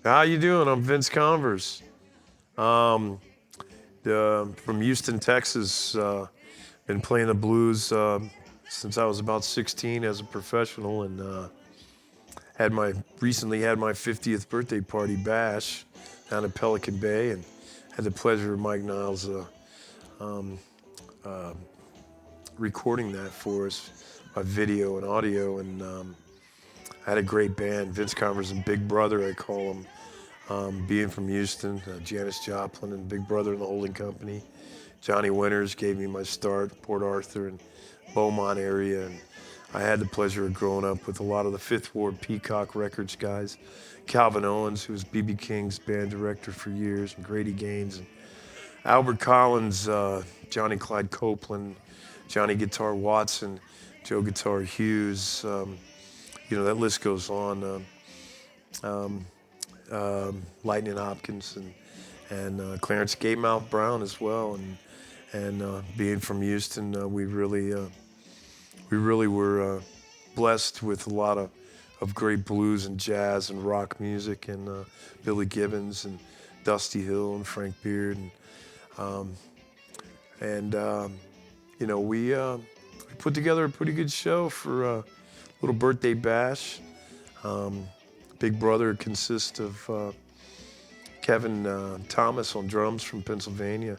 How you doing? I'm Vince Converse. From Houston, Texas. Been playing the blues since I was about 16 as a professional, and recently had my 50th birthday party bash down at Pelican Bay, and had the pleasure of Mike Niles recording that for us by video and audio, and I had a great band. Vince Converse and Big Brother, I call them. Being from Houston, Janis Joplin and Big Brother and the Holding Company. Johnny Winters gave me my start, Port Arthur and Beaumont area, and I had the pleasure of growing up with a lot of the Fifth Ward Peacock Records guys. Calvin Owens, who was B.B. King's band director for years, and Grady Gaines, and Albert Collins, Johnny Clyde Copeland, Johnny Guitar Watson, Joe Guitar Hughes. That list goes on. Lightning Hopkins and Clarence Gatemouth Brown as well, and being from Houston, we really were blessed with a lot of great blues and jazz and rock music, and Billy Gibbons and Dusty Hill and Frank Beard, we put together a pretty good show for a little birthday bash. Big Brother consists of Kevin Thomas on drums from Pennsylvania,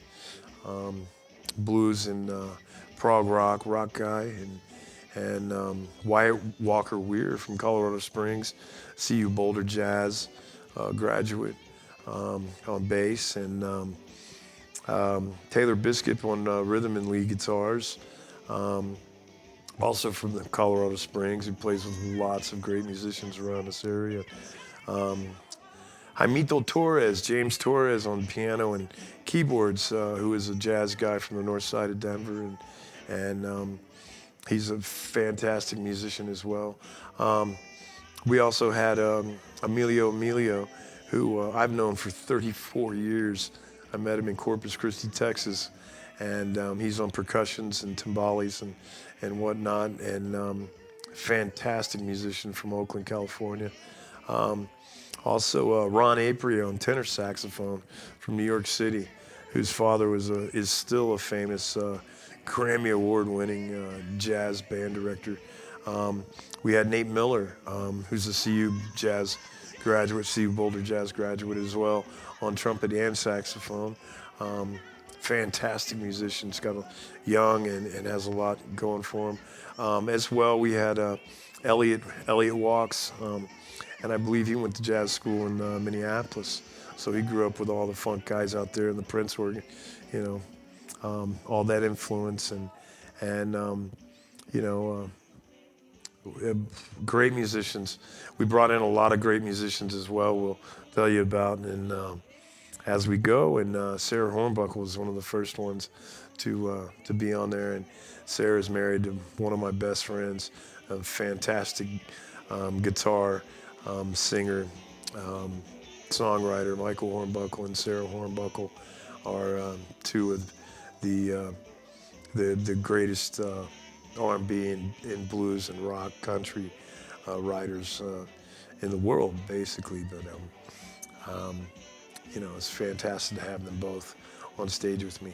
blues and prog rock guy, and Wyatt Walker Weir from Colorado Springs, CU Boulder Jazz graduate on bass, and Taylor Biscuit on rhythm and lead guitars. Also from the Colorado Springs, who plays with lots of great musicians around this area. Jaimito Torres, James Torres on piano and keyboards, who is a jazz guy from the north side of Denver, and he's a fantastic musician as well. We also had Emilio, who I've known for 34 years. I met him in Corpus Christi, Texas, and he's on percussions and timbales and whatnot, and fantastic musician from Oakland, California. Also, Ron Aprio on tenor saxophone from New York City, whose father is still a famous Grammy Award-winning jazz band director. We had Nate Miller, who's a CU jazz graduate, CU Boulder jazz graduate as well, on trumpet and saxophone. Fantastic musician. He's got young and has a lot going for him. As well, we had Elliot Walks, and I believe he went to jazz school in Minneapolis. So he grew up with all the funk guys out there in the Prince organ, all that influence, and great musicians. We brought in a lot of great musicians as well. We'll tell you about, and as we go, and Sarah Hornbuckle was one of the first ones to be on there, and Sarah's married to one of my best friends, a fantastic guitar singer, songwriter. Michael Hornbuckle and Sarah Hornbuckle are two of the greatest R&B and blues and rock country writers in the world, basically. But it's fantastic to have them both on stage with me.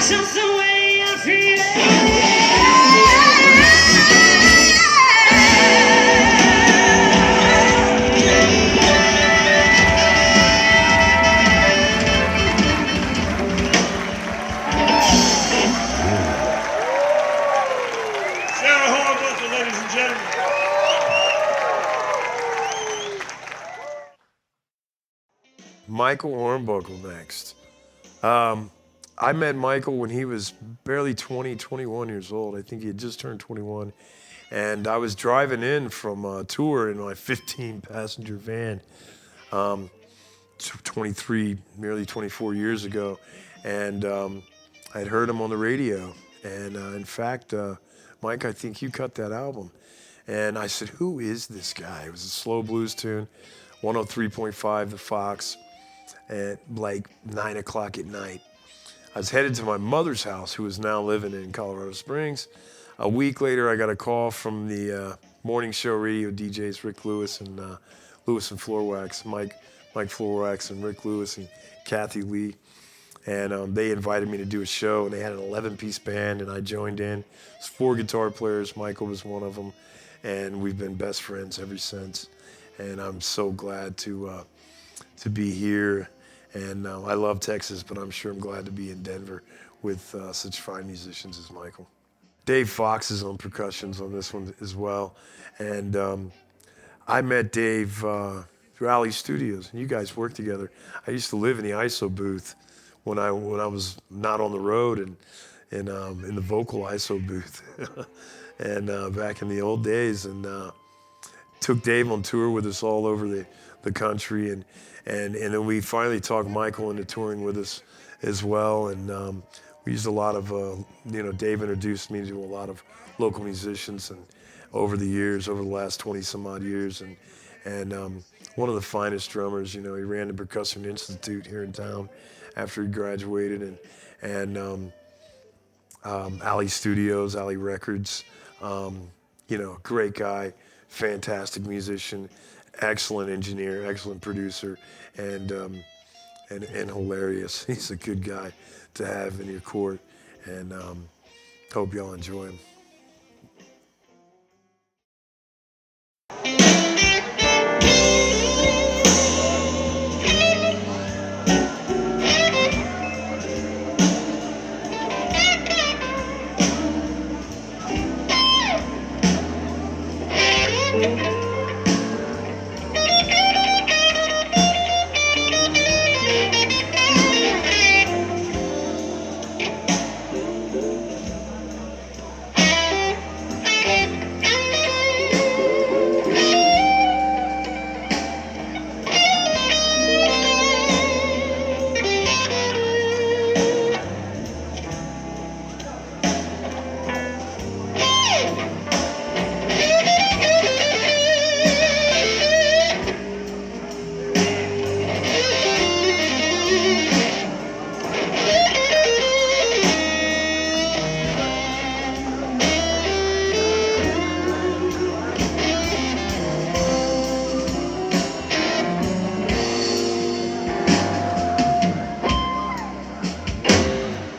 just the way I feel. Sarah Hornbuckle, ladies and gentlemen. Michael Hornbuckle next. I met Michael when he was barely 21 years old. I think he had just turned 21. And I was driving in from a tour in my 15-passenger van 23, nearly 24 years ago. And I'd heard him on the radio. And in fact, Mike, I think you cut that album. And I said, who is this guy? It was a slow blues tune, 103.5 The Fox, at like 9 o'clock at night. I was headed to my mother's house, who is now living in Colorado Springs. A week later, I got a call from the morning show radio DJs, Rick Lewis and Floorwax, Mike Floorwax and Rick Lewis and Kathy Lee. And they invited me to do a show, and they had an 11-piece band, and I joined in. It was 4 guitar players. Michael was one of them, and we've been best friends ever since. And I'm so glad to be here. And I love Texas, but I'm sure I'm glad to be in Denver with such fine musicians as Michael. Dave Fox is on percussions on this one as well. And I met Dave through Alley Studios, and you guys worked together. I used to live in the ISO booth when I was not on the road and in the vocal ISO booth, and back in the old days, and took Dave on tour with us all over the country, and then we finally talked Michael into touring with us as well, and we used a lot of Dave introduced me to a lot of local musicians, and over the last 20 some odd years, and one of the finest drummers. He ran the Percussion Institute here in town after he graduated, and Alley Studios, Alley Records, great guy, fantastic musician, excellent engineer, excellent producer, and hilarious. He's a good guy to have in your court, and hope y'all enjoy him.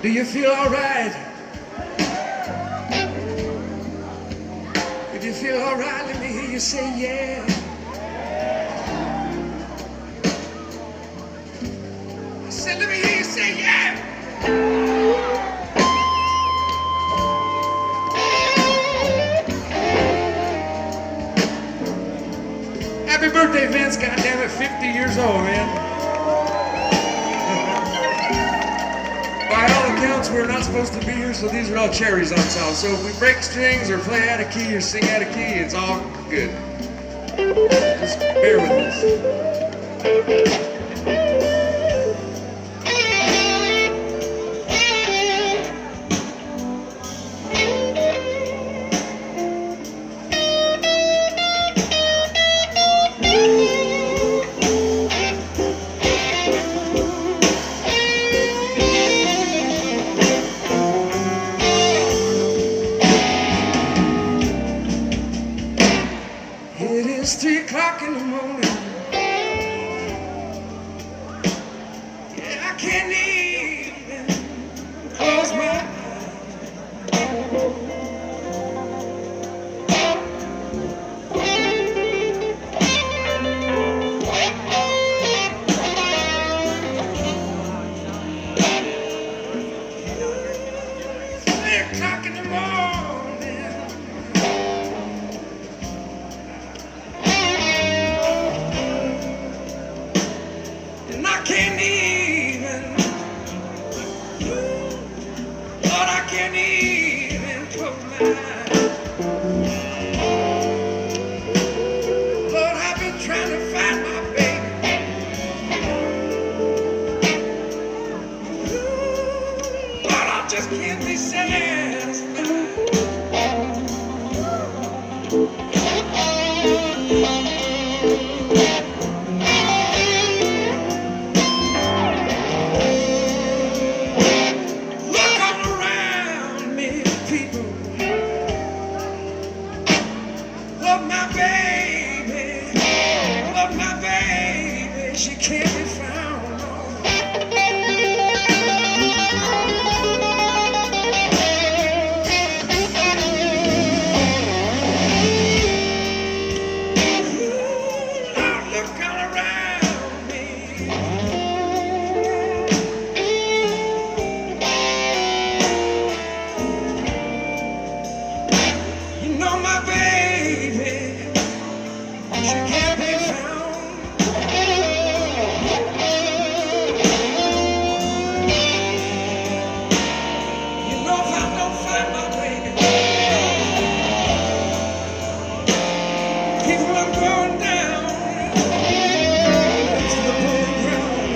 Do you feel all right? If you feel all right, let me hear you say yeah. I said, let me hear you say yeah. Happy birthday, Vince. Goddamn it, 50 years old, man. By all accounts, we're not supposed to be here, so these are all cherries on top. So if we break strings or play out of key or sing out of key, it's all good. Just bear with us. It's 3 o'clock in the morning. Lord, I can't even close my eyes. Lord, I've been trying to find my baby. Lord, I just can't be satisfied. Look all around me, people. Love my baby. Love my baby. She can't be found. Look all around me. You know my baby, she can't be found. You know if I don't find my baby, people, I'm going down to the pulling ground.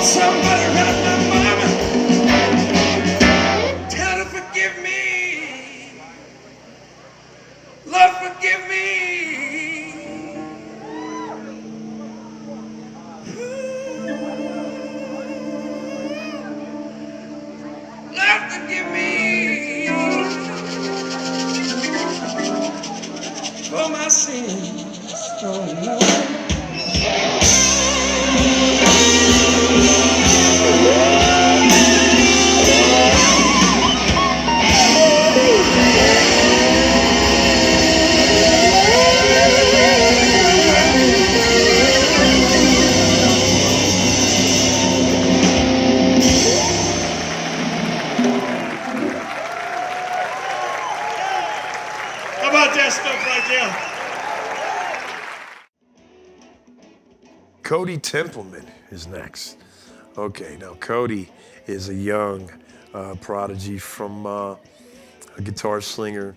Somebody write my mama, tell her to forgive me. Lord, forgive me. Lord, forgive me. for my sins no more. How about that stuff right there? Cody Templeman is next. Okay, now Cody is a young prodigy from a guitar slinger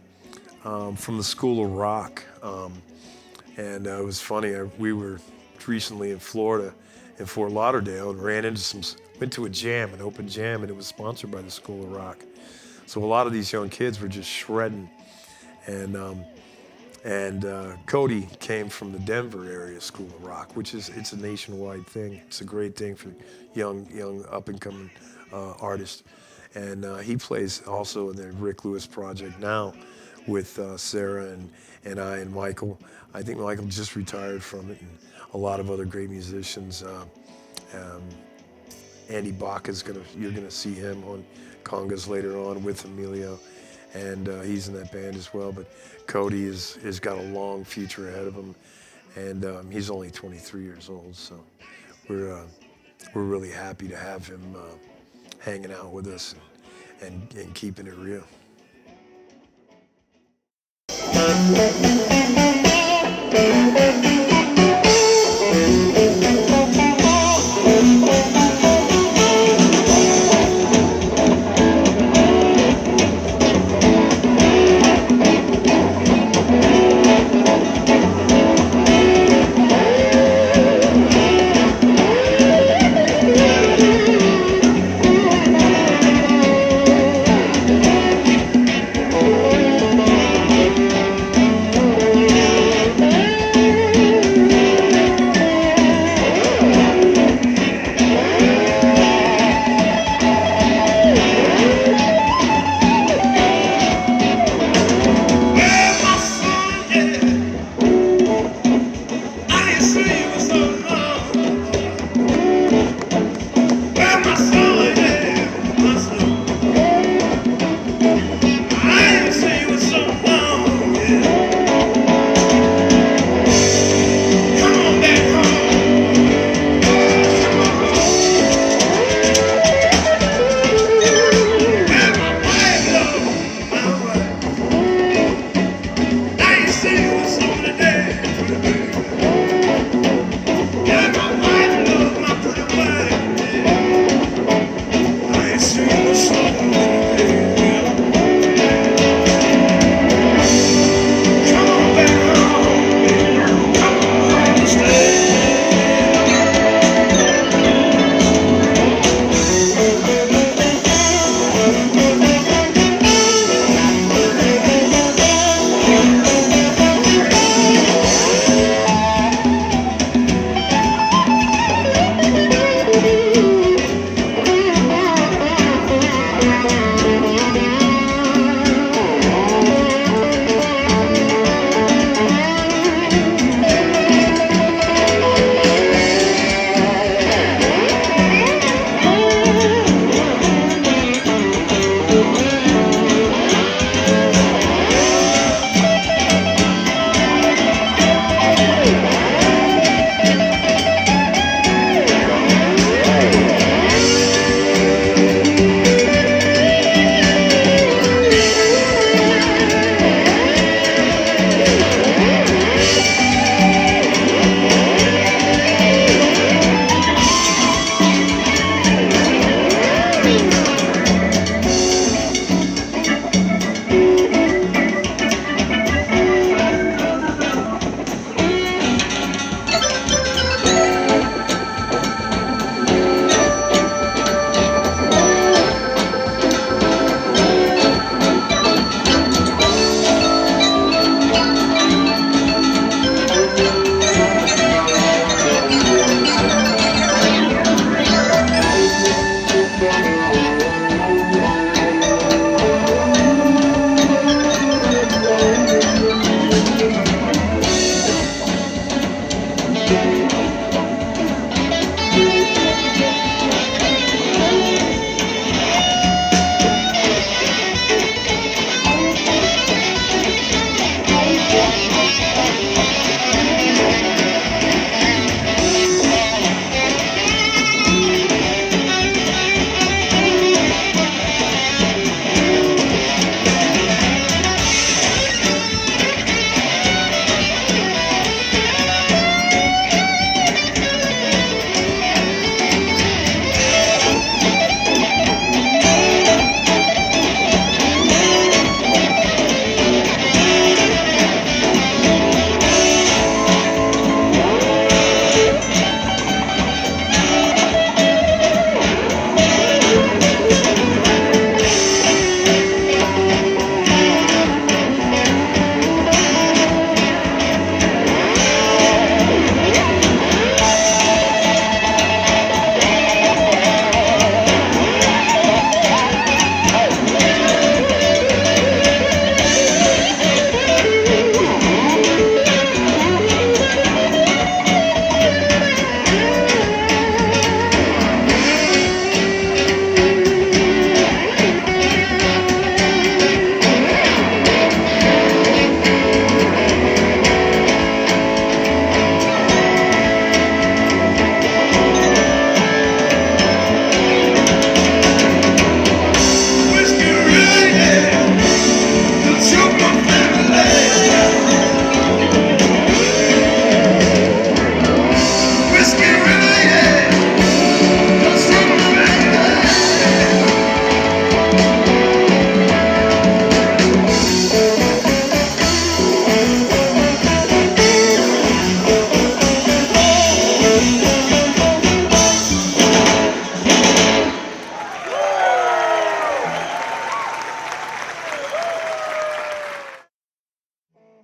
from the School of Rock. And it was funny, we were recently in Florida, in Fort Lauderdale, and went to a jam, an open jam, and it was sponsored by the School of Rock. So a lot of these young kids were just shredding. And Cody came from the Denver area School of Rock, which it's a nationwide thing. It's a great thing for young up-and-coming artists. And he plays also in the Rick Lewis project now with Sarah and I and Michael. I think Michael just retired from it, and a lot of other great musicians. Andy Bach you're gonna see him on congas later on with Emilio. And he's in that band as well. But Cody has got a long future ahead of him, and he's only 23 years old. So we're really happy to have him hanging out with us and keeping it real.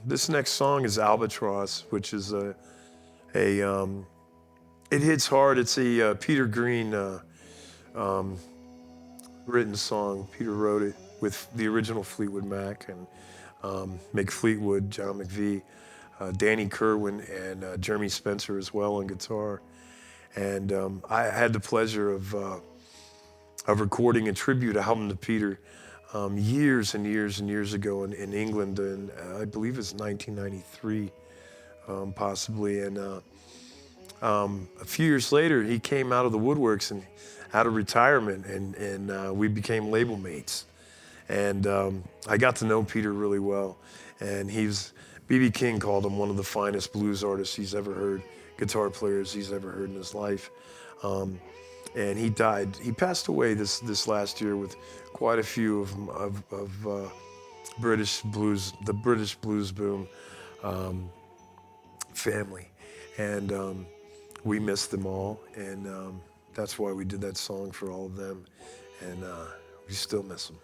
This next song is Albatross, which is it hits hard. It's a Peter Greene written song. Peter wrote it with the original Fleetwood Mac and Mick Fleetwood, John McVie, Danny Kerwin, and Jeremy Spencer as well on guitar. And I had the pleasure of recording a tribute album to Peter years and years and years ago in England, and I believe it's 1993, possibly. And a few years later, he came out of the woodworks and out of retirement, and we became label mates. And I got to know Peter really well, and B.B. King called him one of the finest blues artists he's ever heard, guitar players he's ever heard in his life. And he died. He passed away this last year with quite a few of British blues, the British blues boom family, and we missed them all, and that's why we did that song for all of them, and we still miss them.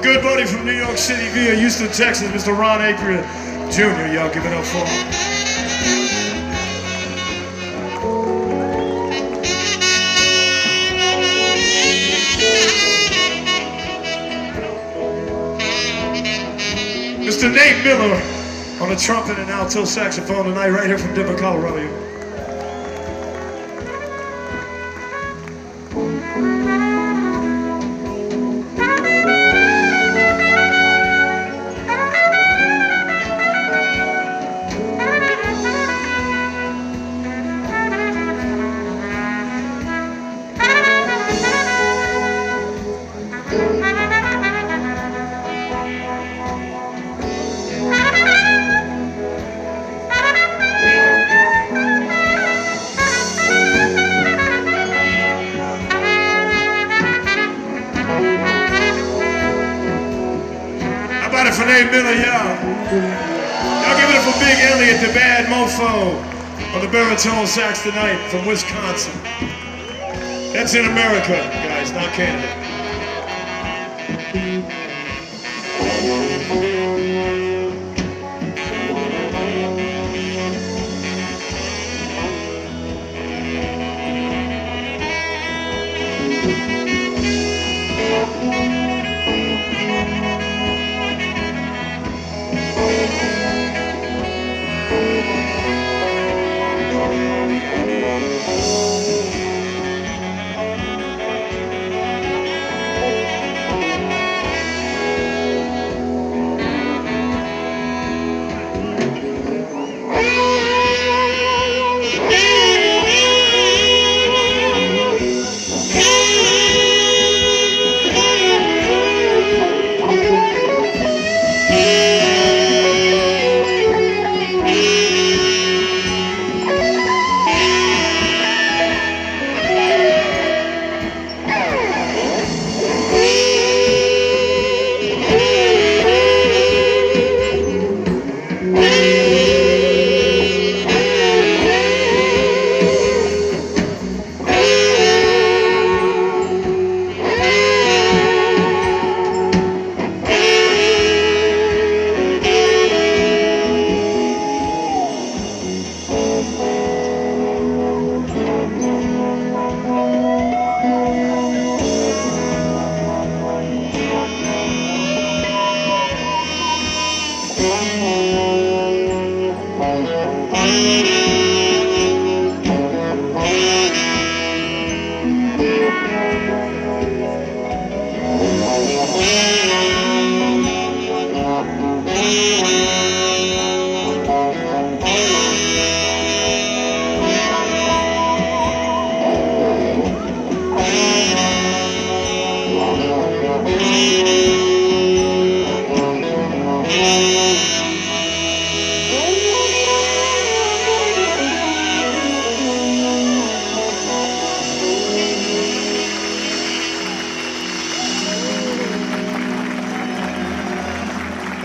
Good buddy from New York City via Houston, Texas, Mr. Ron Apria Jr. Y'all give it up for him. Fanae Miller on the trumpet and alto saxophone tonight, right here from Denver, Colorado. Fanae Miller, y'all give it up for Big Elliot, the bad mofo, on the baritone sax tonight from Wisconsin. That's in America, guys, not Canada.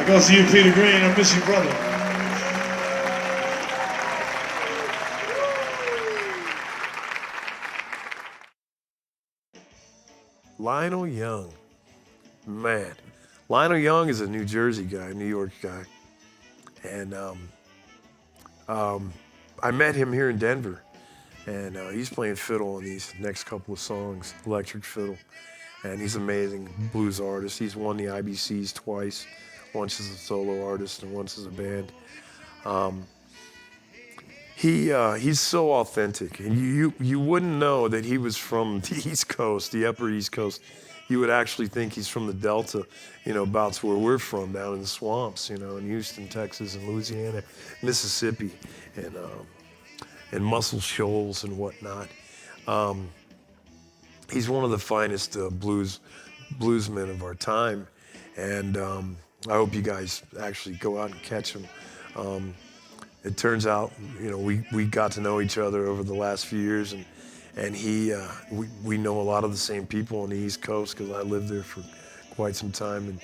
Goes to you, Peter Greene. I miss you, brother. Lionel Young, man. Lionel Young is a New Jersey guy, New York guy. And I met him here in Denver. And he's playing fiddle on these next couple of songs, electric fiddle. And he's amazing blues artist. He's won the IBCs twice. Once as a solo artist and once as a band. He's so authentic, and you wouldn't know that he was from the East Coast, the Upper East Coast. You would actually think he's from the Delta, about where we're from, down in the swamps, in Houston, Texas, and Louisiana, Mississippi, and Muscle Shoals and whatnot. He's one of the finest bluesmen of our time, and I hope you guys actually go out and catch him. It turns out, we got to know each other over the last few years, and we know a lot of the same people on the East Coast because I lived there for quite some time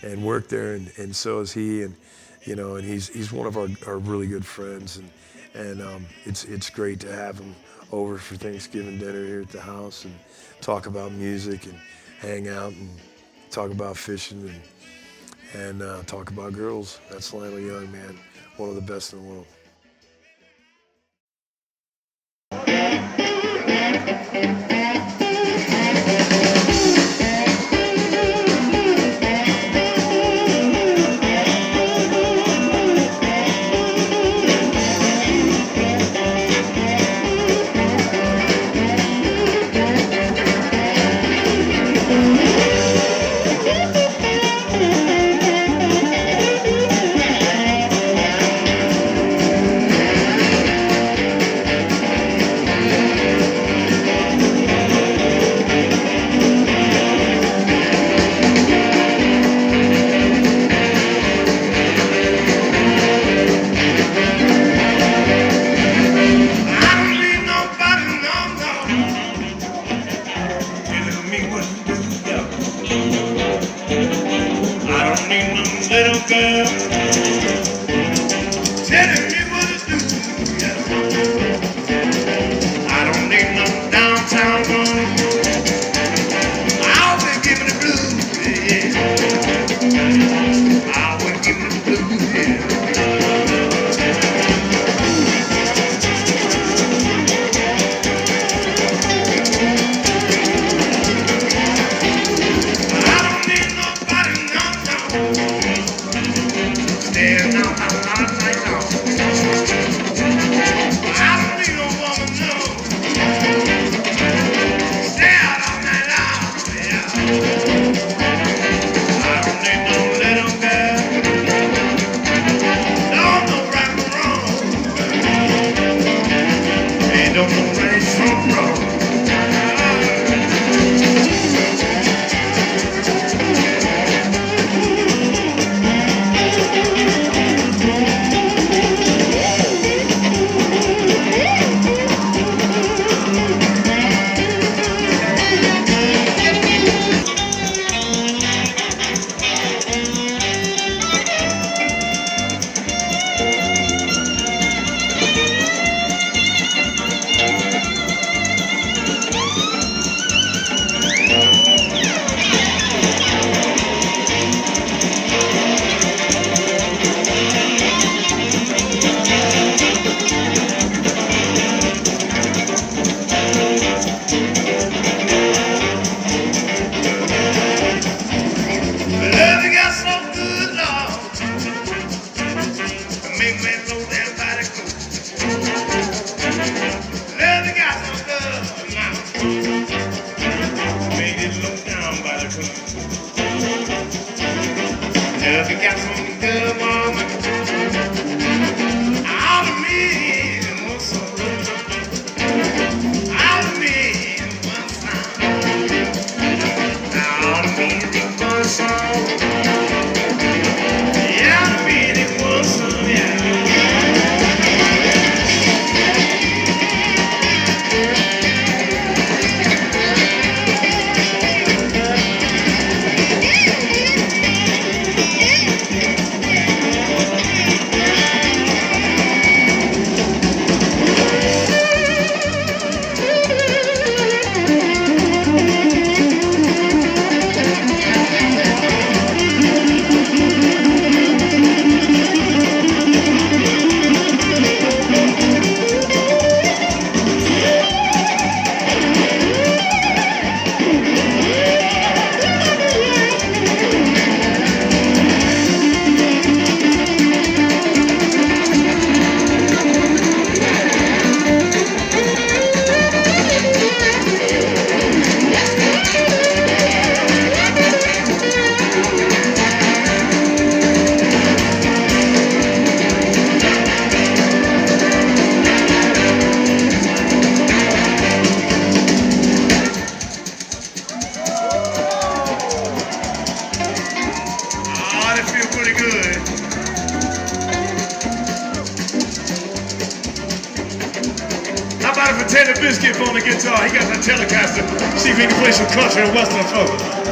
and worked there, and so is he, and he's one of our really good friends, and it's great to have him over for Thanksgiving dinner here at the house and talk about music and hang out and talk about fishing and talk about girls. That's Lionel Young, man. One of the best in the world. girl telling me what to do. Yeah. I don't need no downtown woman. I'll be giving the blues. Yeah. I'll be giving the blues. Yeah. Biscuit on the guitar. He got the Telecaster. See if he can play some country and western folk.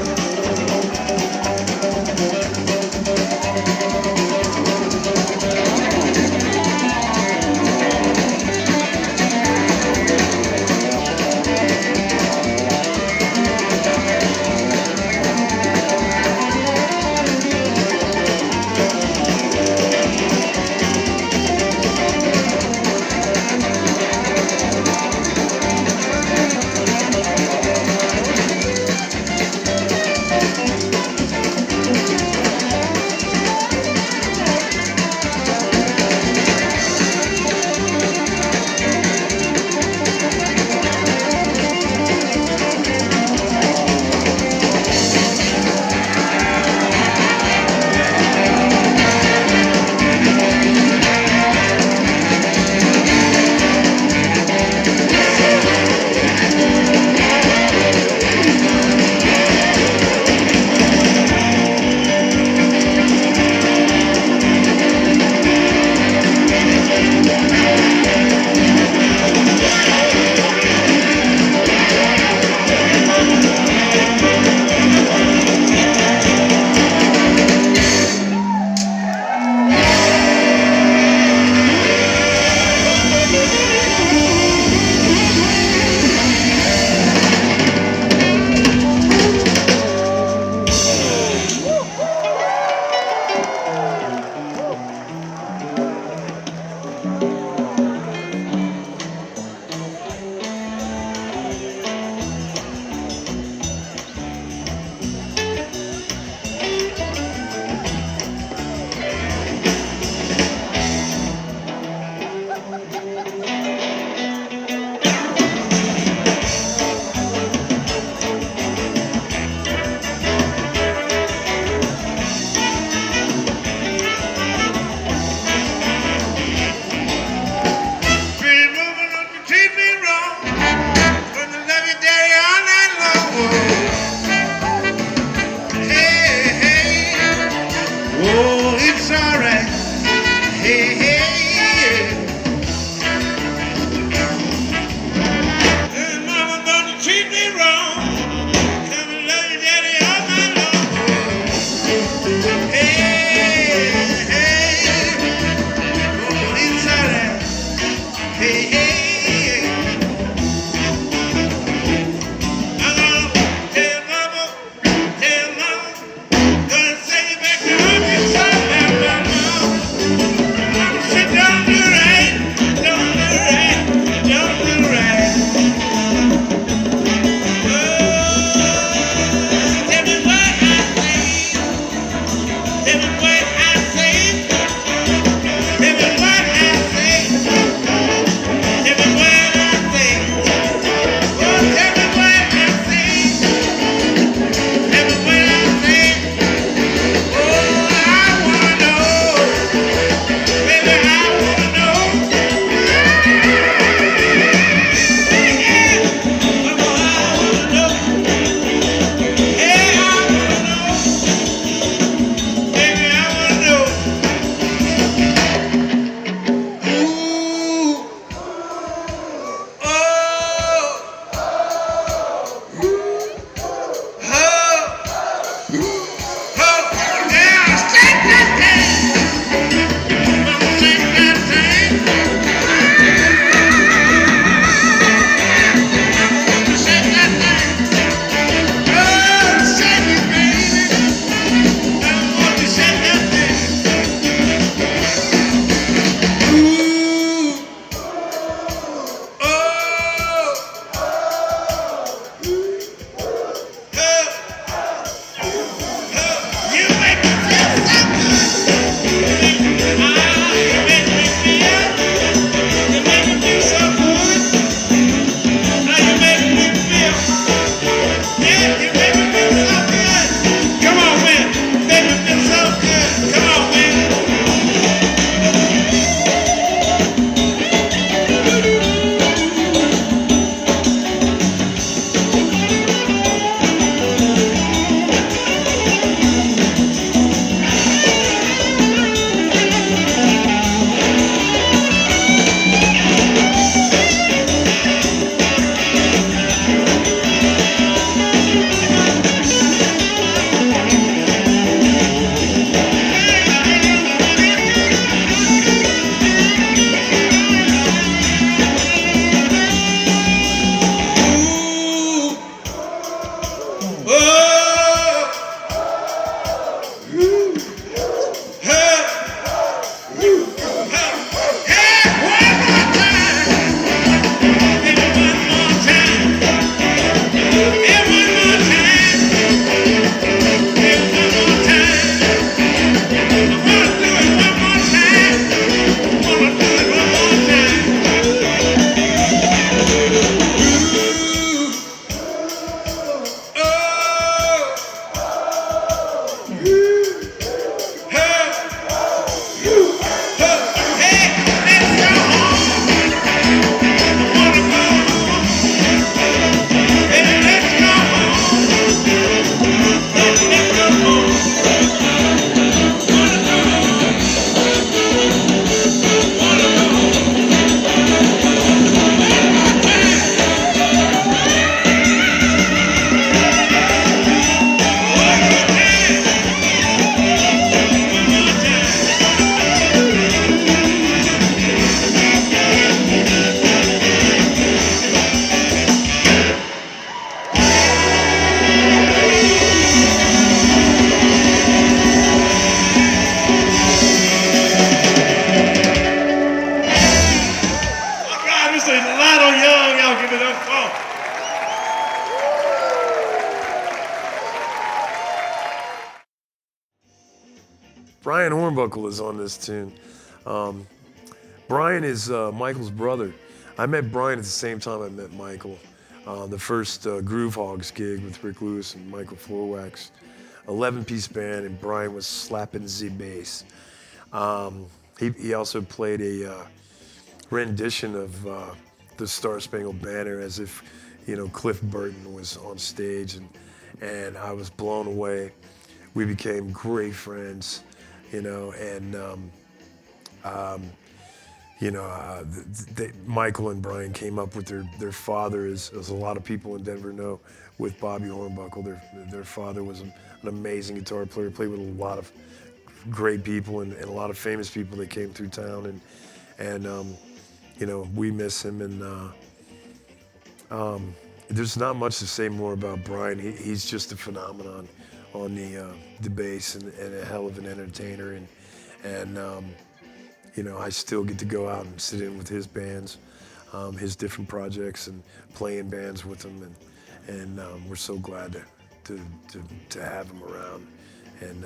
Gonna love you, daddy, all night long. Hey, hey. Oh, it's alright. Hey, hey. Treat me wrong. Come and love you, daddy, all night long. Hey, hey, oh, it's alright. Hey, hey, I'm gonna tell mama, gonna send you back to Arkansas, mama. She don't do right, don't do right, don't do right. Brian Hornbuckle is on this tune. Brian is Michael's brother. I met Brian at the same time I met Michael. The first Groove Hogs gig with Rick Lewis and Michael Floorwax. 11-piece band, and Brian was slapping the bass. He also played a rendition of the Star Spangled Banner as if, you know, Cliff Burton was on stage, and I was blown away. We became great friends, you know, and Michael and Brian came up with their father, as a lot of people in Denver know, with Bobby Hornbuckle. Their father was an amazing guitar player, played with a lot of great people and a lot of famous people that came through town, and you know, we miss him, and there's not much to say more about Brian. He's just a phenomenon on the bass, and a hell of an entertainer, and you know, I still get to go out and sit in with his bands, his different projects, and play in bands with him, and we're so glad to have him around, and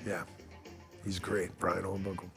yeah, he's great, Brian Hornbuckle.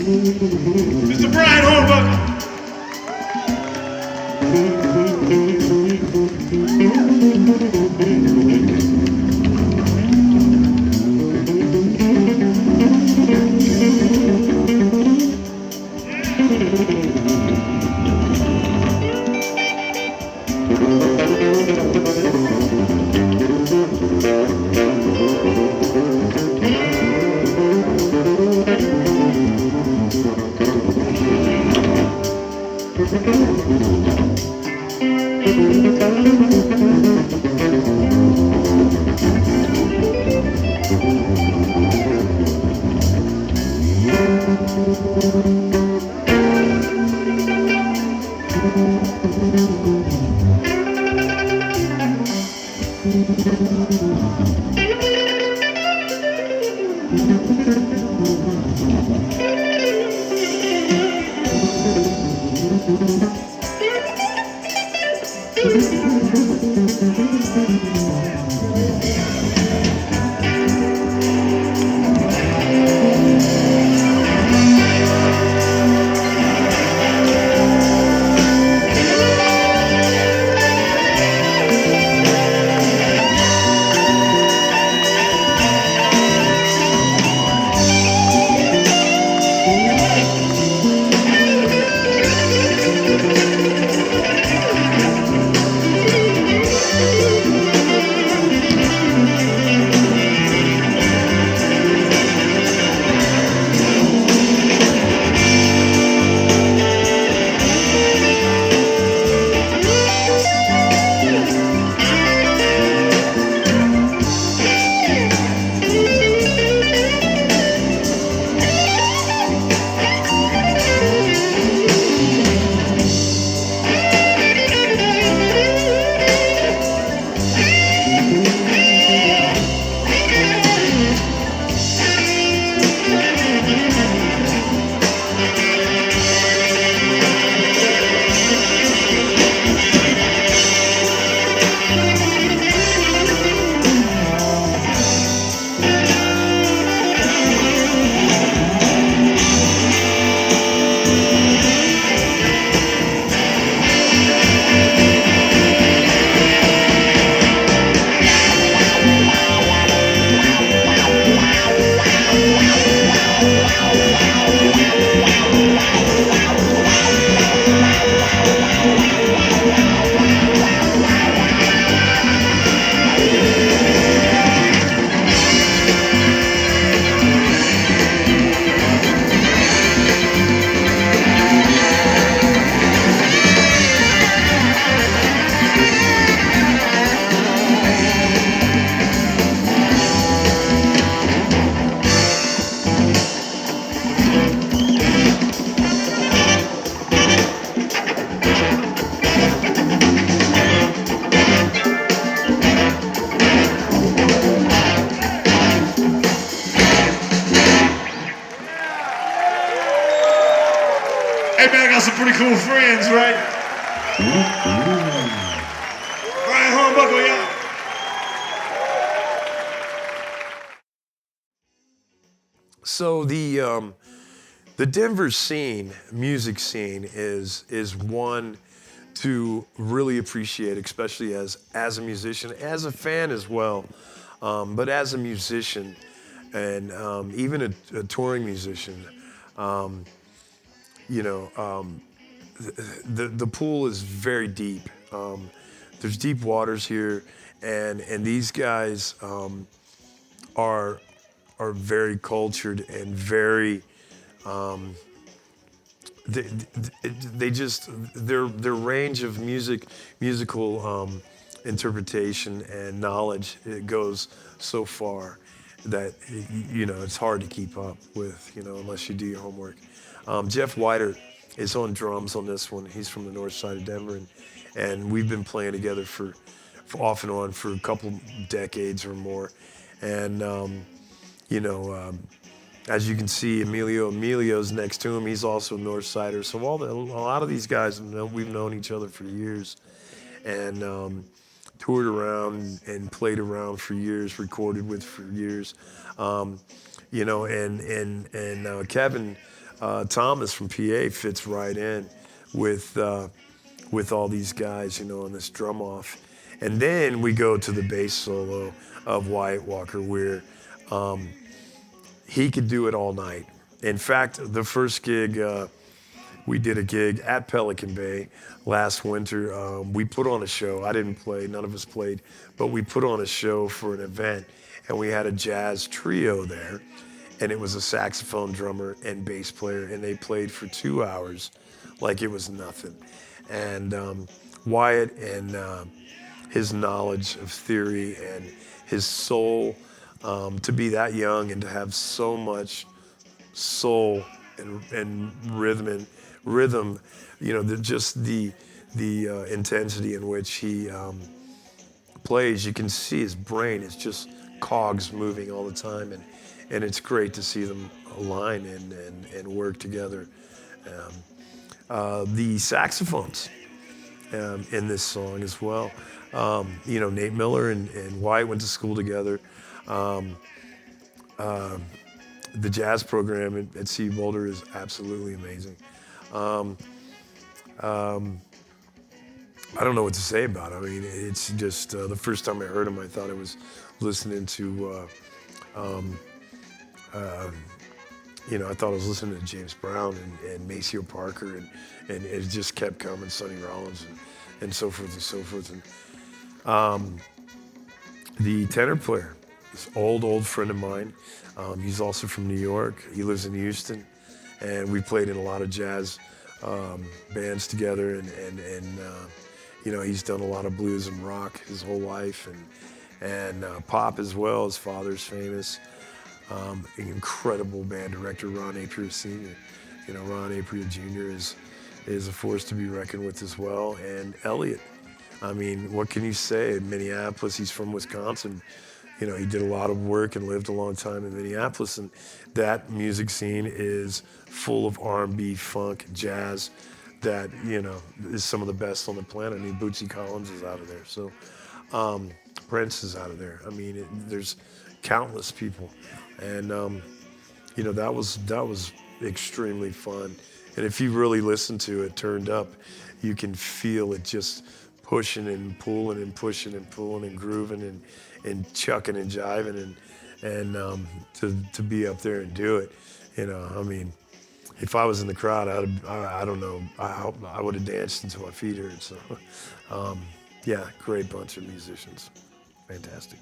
Mr. Brian Hornbuckle. got some pretty cool friends, right? Brian Hornbuckle, yeah. So the Denver scene, music scene, is one to really appreciate, especially as a musician, as a fan as well, but as a musician and even a touring musician. The pool is very deep. There's deep waters here, and these guys are very cultured and very their range of musical interpretation and knowledge, it goes so far that it's hard to keep up with, unless you do your homework. Jeff Whiter is on drums on this one. He's from the north side of Denver, and we've been playing together for off and on for a couple decades or more. And as you can see, Emilio's next to him. He's also a North Sider. So a lot of these guys, we've known each other for years, and toured around and played around for years, recorded with for years. Kevin Thomas from PA fits right in with all these guys, on this drum off. And then we go to the bass solo of Wyatt Walker, where he could do it all night. In fact, the first gig, we did a gig at Pelican Bay last winter. We put on a show. I didn't play, none of us played, but we put on a show for an event, and we had a jazz trio there, and it was a saxophone drummer and bass player, and they played for 2 hours like it was nothing. And Wyatt and his knowledge of theory and his soul, to be that young and to have so much soul and rhythm, just the intensity in which he plays. You can see his brain is just cogs moving all the time, and it's great to see them align and work together. The saxophones in this song as well. You know, Nate Miller and Wyatt went to school together. The jazz program at CU Boulder is absolutely amazing. I don't know what to say about it. I mean, it's just the first time I heard him, I thought I was listening to, you know, I thought I was listening to James Brown and Maceo Parker, and it just kept coming, Sonny Rollins, and so forth and so forth. And the tenor player, this old friend of mine, he's also from New York. He lives in Houston, and we played in a lot of jazz bands together, and you know, he's done a lot of blues and rock his whole life, and pop as well. His father's famous. An incredible band director, Ron Apria Sr. You know, Ron Apria Jr. is a force to be reckoned with as well. And Elliot, I mean, what can you say? In Minneapolis, he's from Wisconsin. You know, he did a lot of work and lived a long time in Minneapolis, and that music scene is full of R&B, funk, jazz, that, you know, is some of the best on the planet. I mean, Bootsy Collins is out of there, so Prince is out of there. I mean, there's countless people, and you know, that was extremely fun. And if you really listen to it turned up, you can feel it just pushing and pulling and pushing and pulling and grooving and chucking and jiving, and to be up there and do it, you know, I mean, if I was in the crowd, I don't know, I would have danced until my feet hurt. So, yeah, great bunch of musicians, fantastic.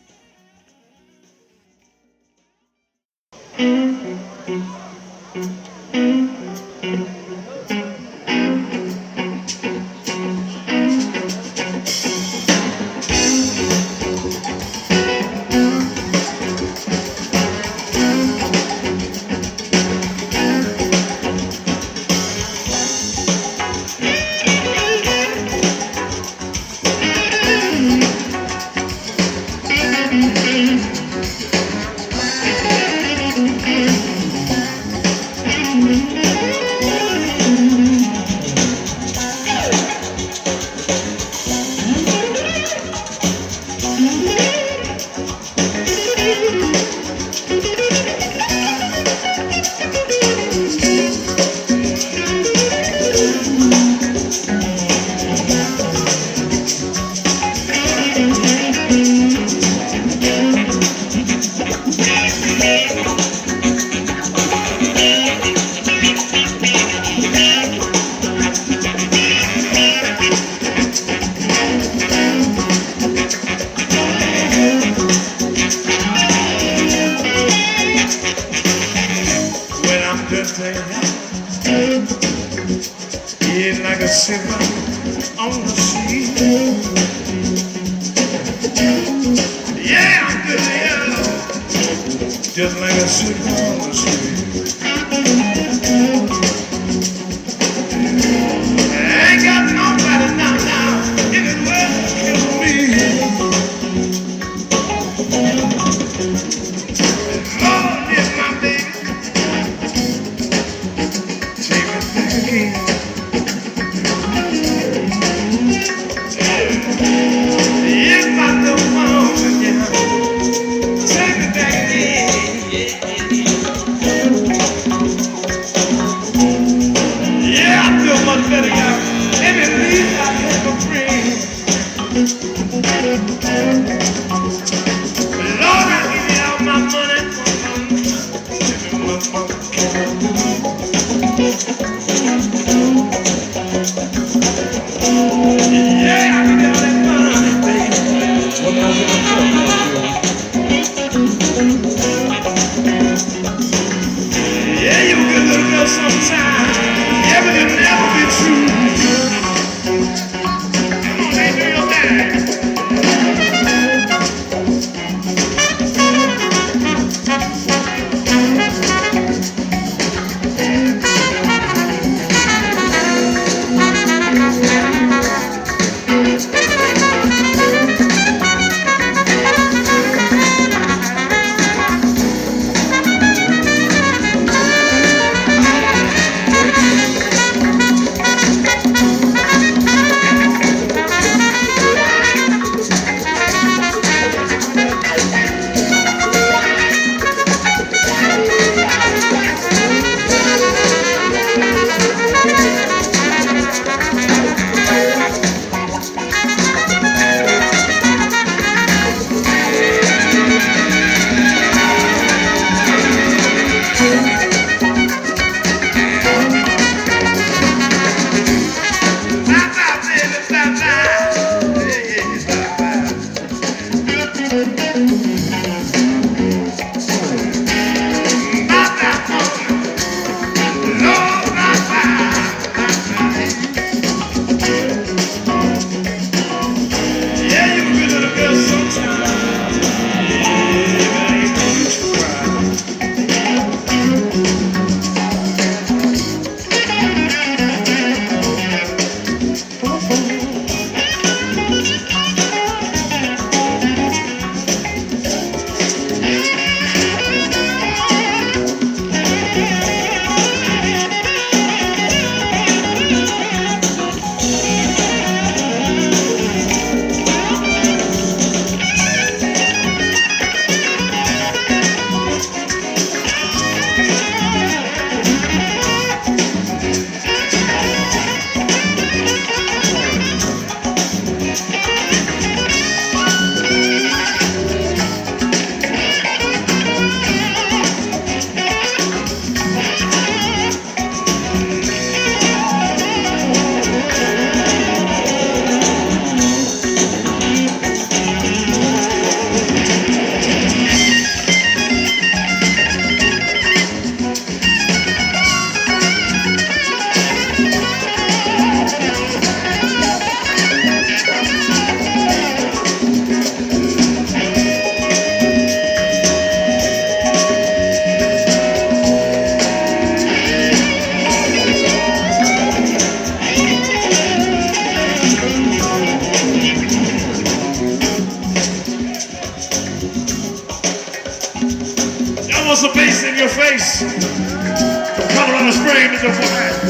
Tulsa bass in your face. From Colorado Springs to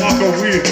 Walker Wheel.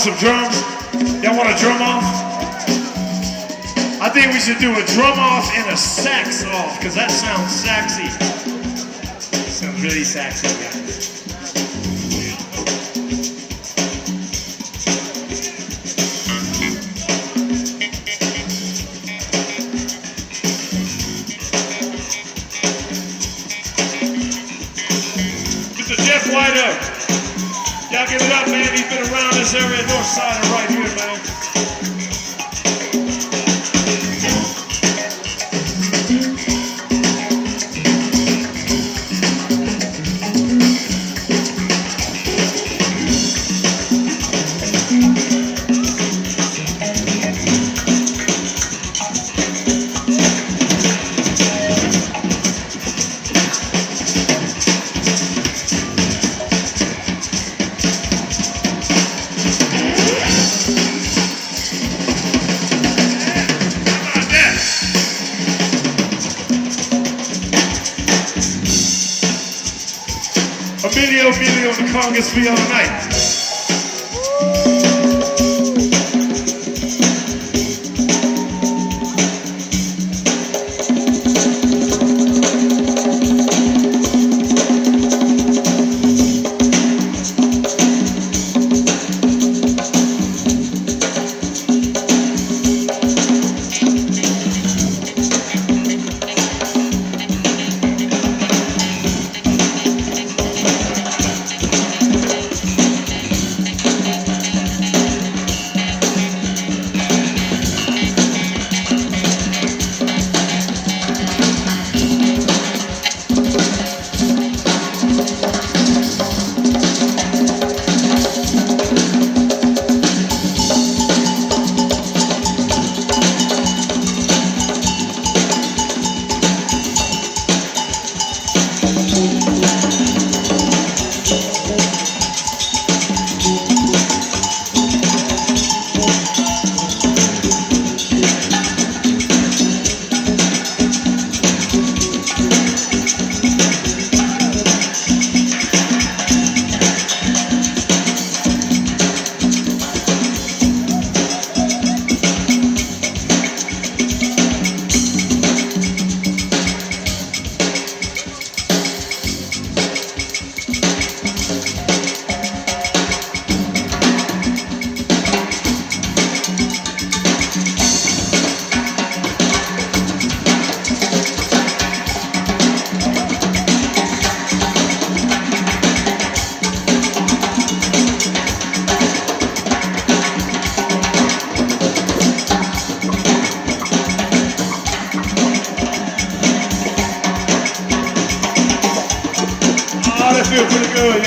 Some drums? Y'all want a drum off? I think we should do a drum off and a sax off, because that sounds sexy. Sounds really sexy, guys. Mr. Jeff White. Y'all give it up, man. He's been around this area, north side and right here, man. Emilio, the Congress be all night.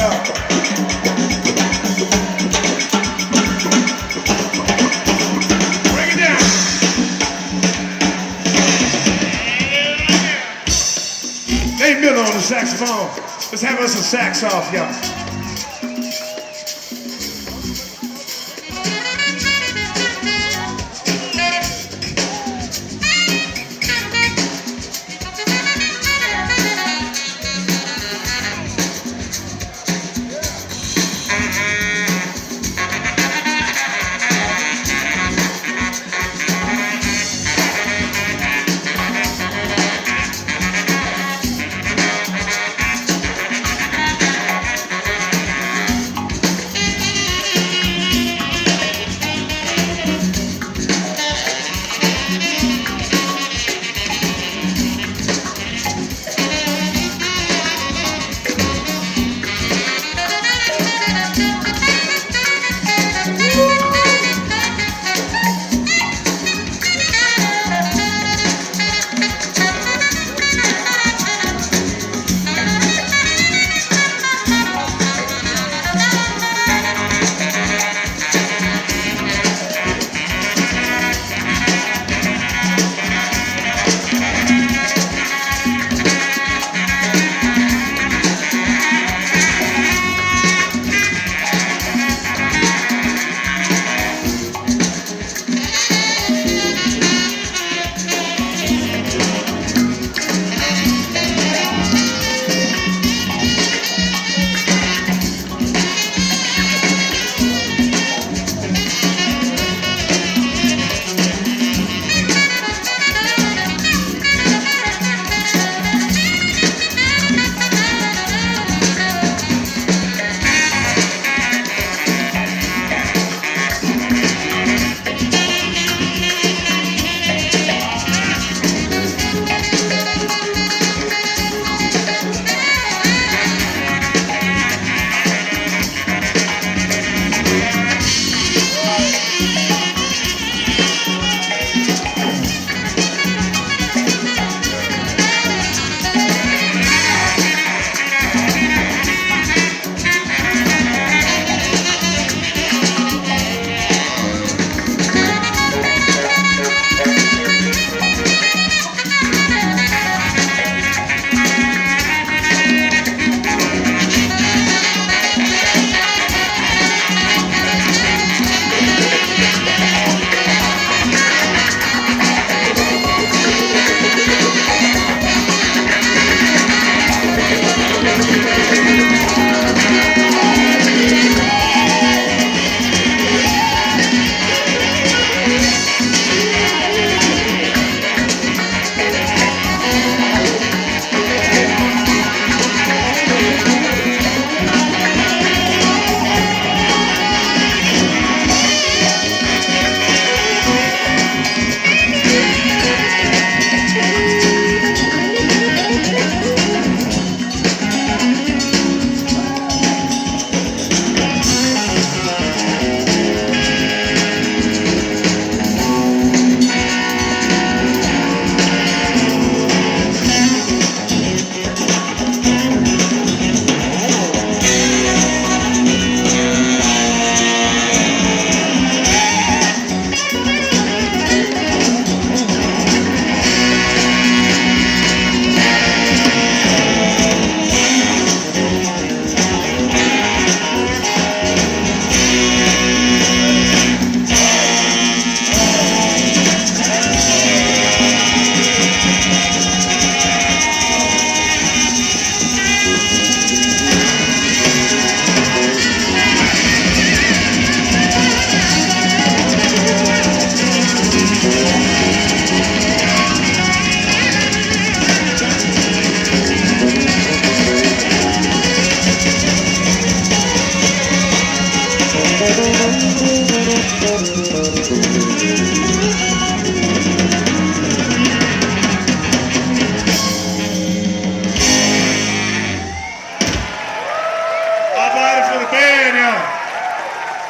y'all. Break it down. Dave Miller on the saxophone. Let's have us a sax off, y'all.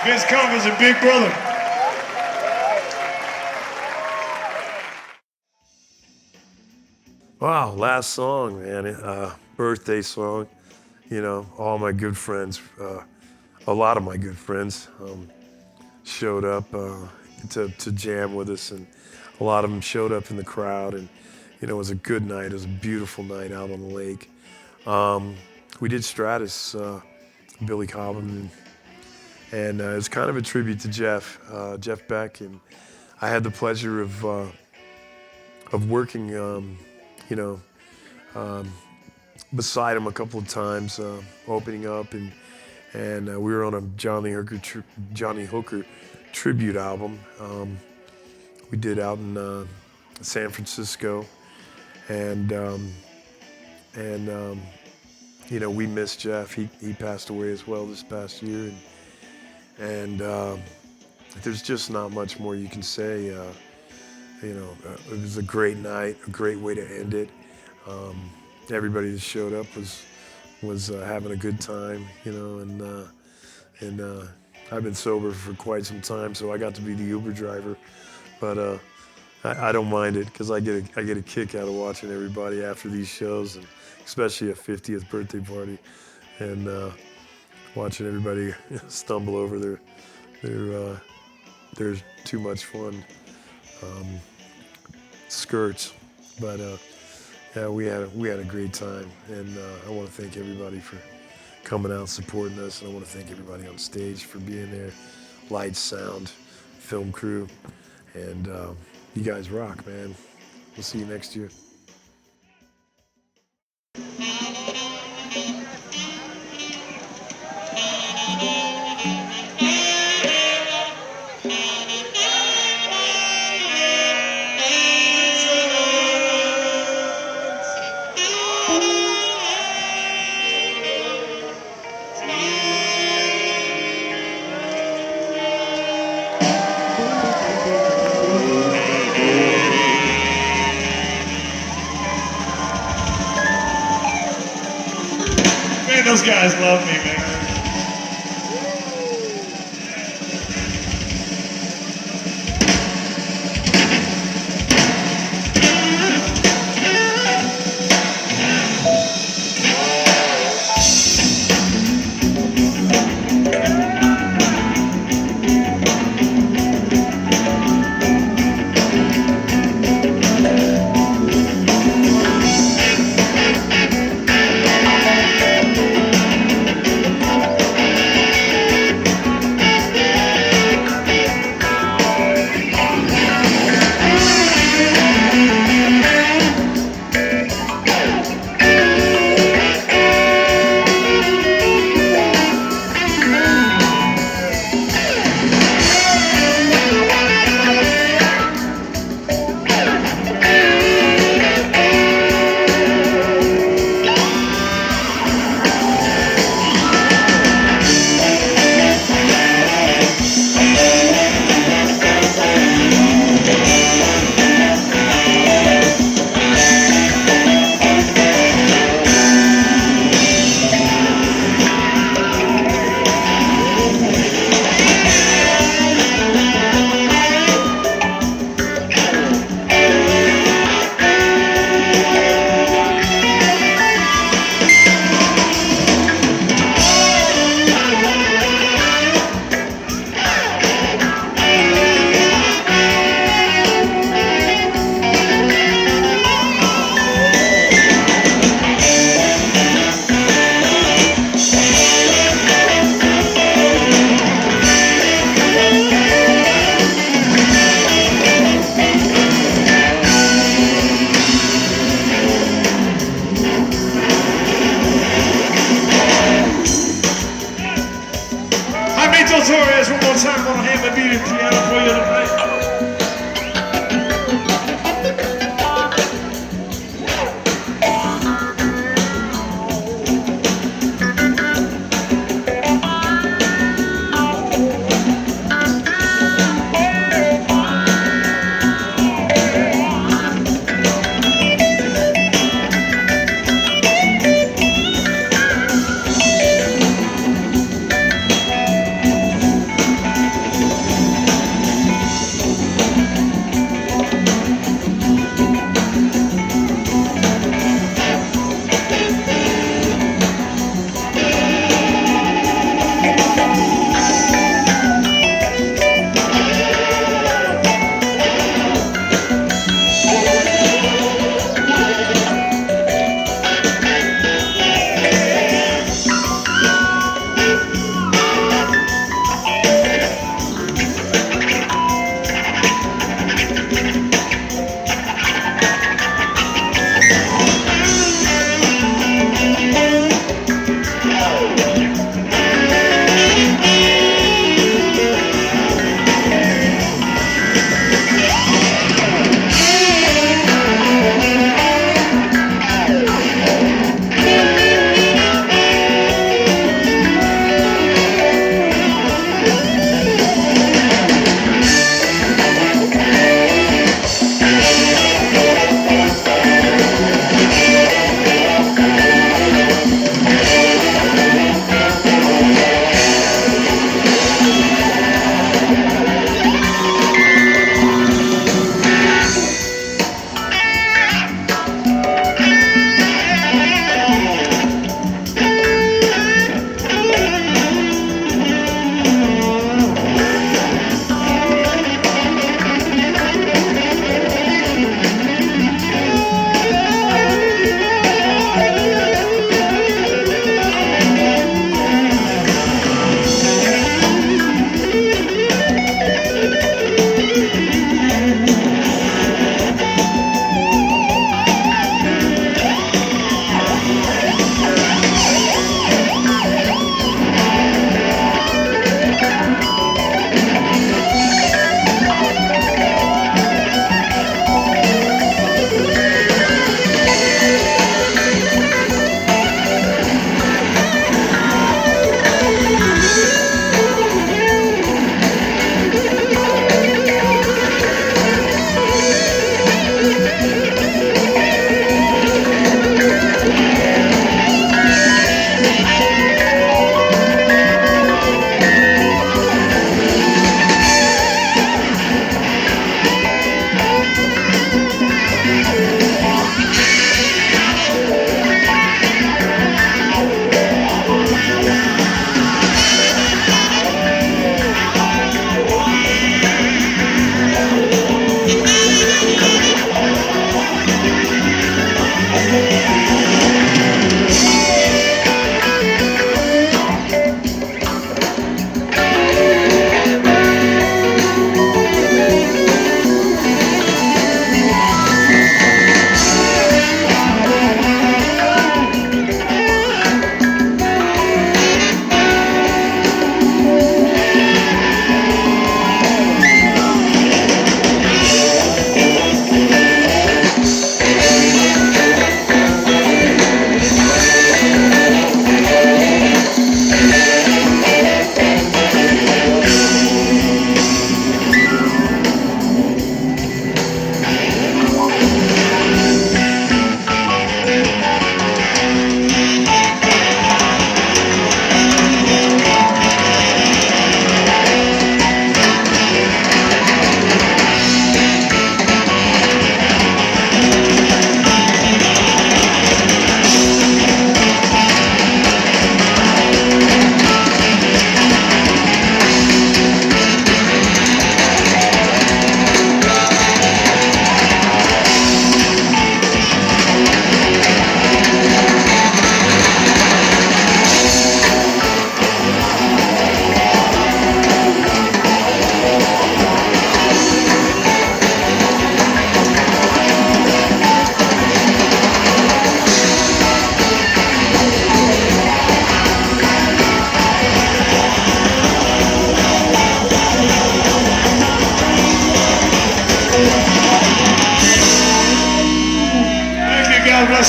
Vince Converse and Big Brother. Wow, last song, man. Birthday song. you know, all my good friends, a lot of my good friends showed up to jam with us, and a lot of them showed up in the crowd, and you know, it was a good night. It was a beautiful night out on the lake. We did Stratus, Billy Cobham, and it was kind of a tribute to Jeff Beck, and I had the pleasure of working, you know, beside him a couple of times, opening up, and we were on a Johnny Hooker tribute album. We did out in San Francisco, and you know, we miss Jeff. He passed away as well this past year, and there's just not much more you can say. You know, it was a great night, a great way to end it. Everybody that showed up was having a good time, you know, and I've been sober for quite some time, so I got to be the Uber driver, but I don't mind it, because I get a kick out of watching everybody after these shows, and especially a 50th birthday party, and watching everybody stumble over their too much fun skirts, but yeah, we had a great time, and I want to thank everybody for coming out and supporting us, and I want to thank everybody on stage for being there, lights, sound, film crew, and you guys rock, man. We'll see you next year. Those guys love me, man.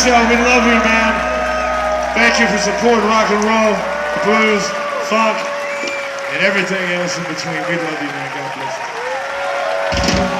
y'all. We love you, man. Thank you for supporting rock and roll, blues, funk, and everything else in between. We love you, man. God bless you.